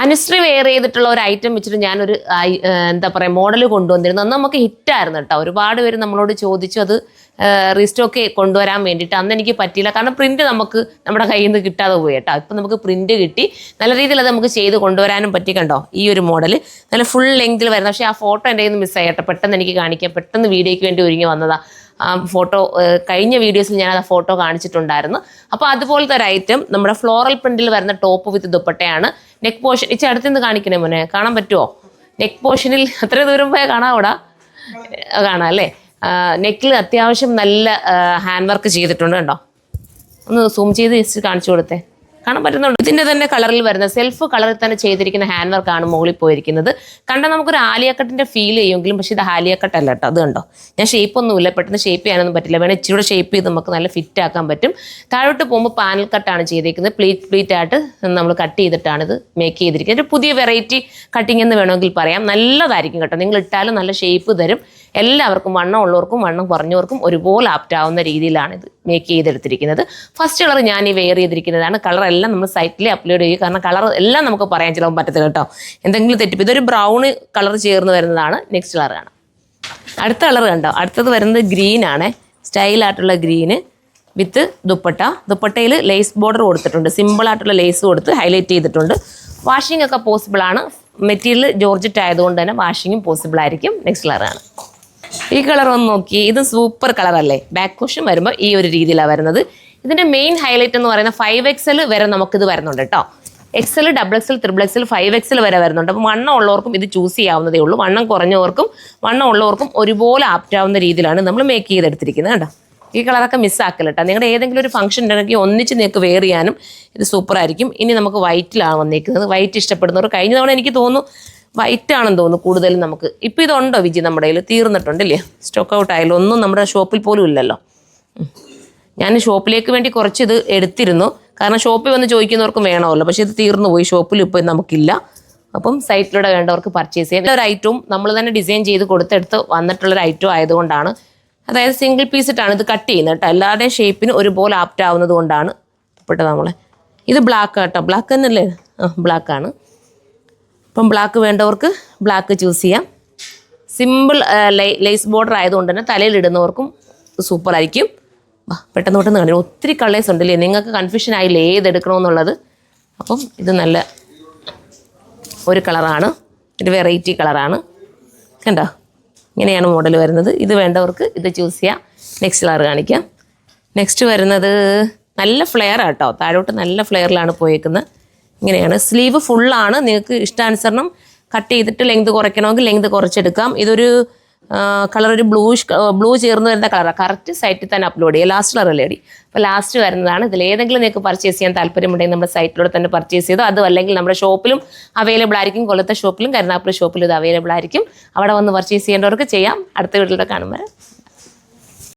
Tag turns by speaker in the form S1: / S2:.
S1: Anusree wear ചെയ്തിട്ടുള്ള ഒരു item വെച്ചിട്ട് ഞാനൊരു എന്താ പറയുക മോഡൽ കൊണ്ടുവന്നിരുന്നു. അന്ന് നമുക്ക് ഹിറ്റായിരുന്നു കേട്ടോ. ഒരുപാട് പേര് നമ്മളോട് ചോദിച്ചു അത് റീസ്റ്റോക്ക് കൊണ്ടുവരാൻ വേണ്ടിയിട്ട്. അന്ന് എനിക്ക് പറ്റിയില്ല, കാരണം പ്രിന്റ് നമുക്ക് നമ്മുടെ കയ്യിൽ നിന്ന് കിട്ടാതെ പോയി കേട്ടോ. ഇപ്പം നമുക്ക് പ്രിന്റ് കിട്ടി, നല്ല രീതിയിൽ അത് നമുക്ക് ചെയ്ത് കൊണ്ടുവരാനും പറ്റി. കണ്ടോ ഈ ഒരു മോഡൽ നല്ല ഫുൾ ലെങ്തിൽ വരുന്നത്. പക്ഷേ ആ ഫോട്ടോ എൻ്റെ കയ്യിൽ നിന്ന് മിസ്സായി കേട്ടോ. പെട്ടെന്ന് എനിക്ക് കാണിക്കാം, പെട്ടെന്ന് വീഡിയോയ്ക്ക് വേണ്ടി ഒരുങ്ങി വന്നതാ. ആ ഫോട്ടോ കഴിഞ്ഞ വീഡിയോസിൽ ഞാൻ ആ ഫോട്ടോ കാണിച്ചിട്ടുണ്ടായിരുന്നു. അപ്പോൾ അതുപോലത്തെ ഒരു ഐറ്റം നമ്മുടെ ഫ്ലോറൽ പ്രിന്റിൽ വരുന്ന ടോപ്പ് വിത്ത് ദുപ്പട്ടയാണ്. നെക്ക് പോർഷൻ ഇച്ചിരി അടുത്തുനിന്ന് കാണിക്കണേ മോനെ, കാണാൻ പറ്റുമോ? നെക്ക് പോർഷനിൽ അത്ര ദൂരം പോയാൽ കാണാവൂടാ, കാണാം അല്ലേ? നെക്കിൽ അത്യാവശ്യം നല്ല ഹാൻഡ് വർക്ക് ചെയ്തിട്ടുണ്ട് കേട്ടോ. ഒന്ന് സൂം ചെയ്ത് ജസ്റ്റ് കാണിച്ചു കൊടുത്തേ, കാണാൻ പറ്റുന്നുണ്ട്. ഇതിൻ്റെ തന്നെ കളറിൽ വരുന്ന സെൽഫ് കളറിൽ തന്നെ ചെയ്തിരിക്കുന്ന ഹാൻഡ് വർക്കാണ് മുകളിൽ പോയിരിക്കുന്നത്. കണ്ടാൽ നമുക്കൊരു ആലിയക്കട്ടിൻ്റെ ഫീൽ ചെയ്യുമെങ്കിലും പക്ഷേ ഇത് ആലിയക്കട്ടല്ല കേട്ടോ. അത് കണ്ടോ, ഞാൻ ഷേപ്പ് ഒന്നുമില്ല, പെട്ടെന്ന് ഷേപ്പ് ചെയ്യാനൊന്നും പറ്റില്ല. വേണേൽ ഇച്ചിരി കൂടെ ഷേപ്പ് ചെയ്ത് നമുക്ക് നല്ല ഫിറ്റ് ആക്കാൻ പറ്റും. താഴോട്ട് പോകുമ്പോൾ പാനൽ കട്ടാണ് ചെയ്തിരിക്കുന്നത്. പ്ലീറ്റ് ആയിട്ട് നമ്മൾ കട്ട് ചെയ്തിട്ടാണ് ഇത് മേക്ക് ചെയ്തിരിക്കുന്നത്. ഒരു പുതിയ വെറൈറ്റി കട്ടിങ് എന്ന് വേണമെങ്കിൽ പറയാം. നല്ലതായിരിക്കും കേട്ടോ, നിങ്ങൾ ഇട്ടാലും നല്ല ഷേപ്പ് തരും. എല്ലാവർക്കും വണ്ണം ഉള്ളവർക്കും വണ്ണം കുറഞ്ഞവർക്കും ഒരുപോലെ ആപ്റ്റാവുന്ന രീതിയിലാണ് ഇത് മേക്ക് ചെയ്തെടുത്തിരിക്കുന്നത്. ഫസ്റ്റ് കളർ ഞാൻ ഈ വെയർ ചെയ്തിരിക്കുന്നതാണ്. കളറെല്ലാം നമ്മൾ സൈറ്റിൽ അപ്ലോഡ് ചെയ്യും, കാരണം കളർ എല്ലാം നമുക്ക് പറയാൻ ചിലപ്പോൾ പറ്റത്തില്ല കേട്ടോ. എന്തെങ്കിലും തെറ്റിപ്പോൾ ഇതൊരു ബ്രൗൺ കളർ ചേർന്ന് വരുന്നതാണ്. നെക്സ്റ്റ് കളർ കാണാം. അടുത്ത കളർ കണ്ടോ, അടുത്തത് വരുന്നത് ഗ്രീനാണ്. സ്റ്റൈലായിട്ടുള്ള ഗ്രീന് വിത്ത് ദുപ്പട്ട. ദുപ്പട്ടയിൽ ലേസ് ബോർഡർ കൊടുത്തിട്ടുണ്ട്, സിമ്പിളായിട്ടുള്ള ലേസ് കൊടുത്ത് ഹൈലൈറ്റ് ചെയ്തിട്ടുണ്ട്. വാഷിംഗ് ഒക്കെ പോസിബിളാണ്. മെറ്റീരിയൽ ജോർജറ്റ് ആയതുകൊണ്ട് തന്നെ വാഷിങ്ങും പോസിബിൾ ആയിരിക്കും. നെക്സ്റ്റ് കളറാണ് ഈ കളർ. ഒന്ന് നോക്കി, ഇത് സൂപ്പർ കളറല്ലേ. ബാക്ക് കുഷൻ വരുമ്പോൾ ഈ ഒരു രീതിയിലാണ് വരുന്നത്. ഇതിൻ്റെ മെയിൻ ഹൈലൈറ്റ് എന്ന് പറയുന്നത് 5XL വരെ നമുക്കിത് വരുന്നുണ്ട് കേട്ടോ. XL, XXL, XXL, 5XL വരെ വരുന്നുണ്ട്. അപ്പോൾ വണ്ണം ഉള്ളവർക്കും ഇത് ചൂസ് ചെയ്യാവുന്നതേ ഉള്ളൂ. വണ്ണം കുറഞ്ഞവർക്കും വണ്ണം ഉള്ളവർക്കും ഒരുപോലെ ആപ്റ്റാവുന്ന രീതിയിലാണ് നമ്മൾ മേക്ക് ചെയ്തെടുത്തിരിക്കുന്നത് കേട്ടോ. ഈ കളറൊക്കെ മിസ്സാക്കില്ല കേട്ടോ. നിങ്ങളുടെ ഏതെങ്കിലും ഒരു ഫംഗ്ഷൻ ഉണ്ടെങ്കിൽ ഒന്നിച്ച് നിങ്ങൾക്ക് വെയർ ചെയ്യാനും ഇത് സൂപ്പറായിരിക്കും. ഇനി നമുക്ക് വൈറ്റിലാണ് വന്നിരിക്കുന്നത്. വൈറ്റ് ഇഷ്ടപ്പെടുന്നവർ, കഴിഞ്ഞ തവണ എനിക്ക് തോന്നുന്നു വൈറ്റ് ആണെന്ന് തോന്നുന്നു കൂടുതലും നമുക്ക്. ഇപ്പോൾ ഇതുണ്ടോ വിജി നമ്മുടെ കയ്യിൽ? തീർന്നിട്ടുണ്ടല്ലേ, സ്റ്റോക്ക് ഔട്ട് ആയാലും. ഒന്നും നമ്മുടെ ഷോപ്പിൽ പോലും ഇല്ലല്ലോ. ഞാൻ ഷോപ്പിലേക്ക് വേണ്ടി കുറച്ച് ഇത് എടുത്തിരുന്നു, കാരണം ഷോപ്പിൽ വന്ന് ചോദിക്കുന്നവർക്കും വേണമല്ലോ. പക്ഷേ ഇത് തീർന്നു പോയി, ഷോപ്പിൽ ഇപ്പോൾ നമുക്കില്ല. അപ്പം സൈറ്റിലൂടെ വേണ്ടവർക്ക് പർച്ചേസ് ചെയ്യാം. ഒരു ഐറ്റവും നമ്മൾ തന്നെ ഡിസൈൻ ചെയ്ത് കൊടുത്തെടുത്ത് വന്നിട്ടുള്ളൊരു ഐറ്റം ആയതുകൊണ്ടാണ്, അതായത് സിംഗിൾ പീസ് ഇട്ടാണ് ഇത് കട്ട് ചെയ്യുന്നത് കേട്ടോ. എല്ലാവരുടെയും ഷേപ്പിന് ഒരുപോലെ ആപ്റ്റ് ആവുന്നത് കൊണ്ടാണ് പെട്ടത് നമ്മളെ. ഇത് ബ്ലാക്ക് കേട്ടോ, ബ്ലാക്ക് തന്നെയല്ലേ? ബ്ലാക്കാണ്. അപ്പം ബ്ലാക്ക് വേണ്ടവർക്ക് ബ്ലാക്ക് ചൂസ് ചെയ്യാം. സിമ്പിൾ ലേസ് ബോർഡർ ആയതുകൊണ്ട് തന്നെ തലയിലിടുന്നവർക്കും സൂപ്പറായിരിക്കും. പെട്ടെന്ന് കണ്ടു. ഒത്തിരി കളേഴ്സ് ഉണ്ടല്ലേ, നിങ്ങൾക്ക് കൺഫ്യൂഷൻ ആയില്ലേ ഏതെടുക്കണമെന്നുള്ളത്. അപ്പം ഇത് നല്ല ഒരു കളറാണ്, ഒരു വെറൈറ്റി കളറാണ് കണ്ടോ. ഇങ്ങനെയാണ് മോഡൽ വരുന്നത്. ഇത് വേണ്ടവർക്ക് ഇത് ചൂസ് ചെയ്യാം. നെക്സ്റ്റ് കളർ കാണിക്കാം. നെക്സ്റ്റ് വരുന്നത് നല്ല ഫ്ലെയർ ആട്ടോ, താഴോട്ട് നല്ല ഫ്ലെയറിലാണ് പോയേക്കുന്നത്. ഇങ്ങനെയാണ്. സ്ലീവ് ഫുള്ളാണ്. നിങ്ങൾക്ക് ഇഷ്ടാനുസരണം കട്ട് ചെയ്തിട്ട് ലെങ്ത് കുറയ്ക്കണമെങ്കിൽ ലെങ്ത് കുറച്ചെടുക്കാം. ഇതൊരു കളർ, ഒരു ബ്ലൂ ചേർന്ന് വരുന്ന കളറാണ്. കറക്റ്റ് സൈറ്റിൽ തന്നെ അപ്ലോഡ് ചെയ്യുക. ലാസ്റ്റ് കളർ അല്ലേ? അപ്പോൾ ലാസ്റ്റ് വരുന്നതാണ്. ഇതിലേതെങ്കിലും നിങ്ങൾക്ക് പർച്ചേസ് ചെയ്യാൻ താല്പര്യമുണ്ടെങ്കിൽ നമ്മുടെ സൈറ്റിലൂടെ തന്നെ പർച്ചേസ് ചെയ്തോ. അതും അല്ലെങ്കിൽ നമ്മുടെ ഷോപ്പിലും അവൈലബിൾ ആയിരിക്കും. കൊല്ലത്തെ ഷോപ്പിലും കരുനാഗപ്പള്ളി ഷോപ്പിലും ഇത് അവൈലബിൾ ആയിരിക്കും. അവിടെ വന്ന് പർച്ചേസ് ചെയ്യേണ്ടവർക്ക് ചെയ്യാം. അടുത്ത വീട്ടിലൂടെ കാണുമ്പോൾ